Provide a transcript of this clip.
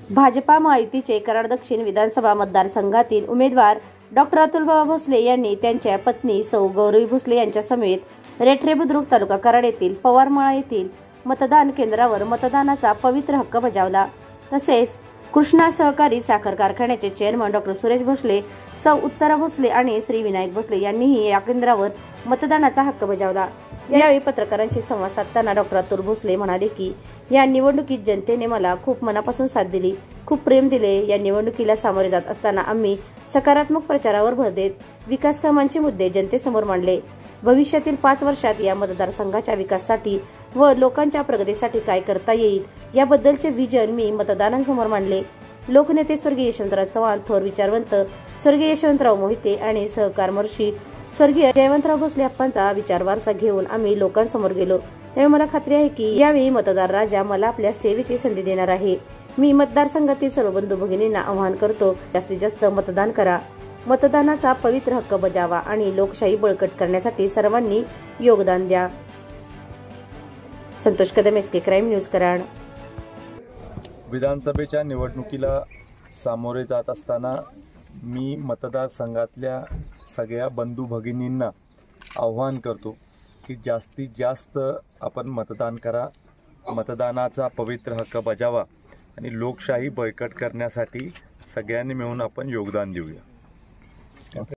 भाजपा महायुतीचे कराड दक्षिण विधानसभा मतदारसंघातील उमेदवार डॉक्टर अतुलबाबा भोसले यांनी त्यांच्या पत्नी सौ गौरवी भोसले यांच्या समेत रेठरे बुद्रुक तालुका कराड येथील पवारमळा येथील मतदान केंद्रावर मतदानाचा पवित्र हक्क बजावला। तसेच कृष्णा सहकारी साखर कारखान्याचे चेअरमन डॉक्टर सुरेश भोसले, सौ उत्तरा भोसले आणि श्री विनायक भोसले यांनीही या केंद्रावर मतदानाचा हक्क बजावला। यावेळी पत्रकारांशी संवाद साधताना डॉक्टर अतुल भोसले म्हणाले की या निवडणुकीत जनतेने मला खूप मनापासून साथ दिली, खूप प्रेम दिले। या निवडणुकीला सामोरे जात असताना आम्ही सकारात्मक प्रचारावर भर देत विकास कामांचे मुद्दे जनतेसमोर मांडले। भविष्यातील 5 वर्षात या मतदारसंघाच्या विकासासाठी व लोकांच्या प्रगतीसाठी काय करता येईल याबद्दलचे विजन मी मतदारांसमोर मांडले। लोकनेते स्वर्गीय यशवंतराव चव्हाण, थोर विचारवंत स्वर्गीय यशवंतराव मोहिते आणि सहकारमर्षी स्वर्गीय जयवंतराव भोसले अप्पांचा विचार वारसा घेऊन आम्ही लोकांसमोर गेलो। त्यामुळे मला खात्री आहे की यावेळी मतदार राजा मला आपल्या सेवेची संधी देणार आहे। मी मतदारसंघातील सर्व बंधू भगिनींना आवाहन करतो, जास्तीत जास्त मतदान करा, मतदानाचा पवित्र हक्क बजावा आणि लोकशाही बळकट करण्यासाठी सर्वांनी योगदान द्या। Santosh Kadam, SK crime news, Karad. विधानसभेच्या निवडणुकीला सामोरे जात असताना मी मतदारसंघातल्या सगळ्या बंधू भगिनींना आव्हान करतो की जास्तीत जास्त आपण मतदान करा, मतदानाचा पवित्र हक्क बजावा आणि लोकशाही बळकट करण्यासाठी सगळ्यांनी मिळून आपण योगदान देऊया।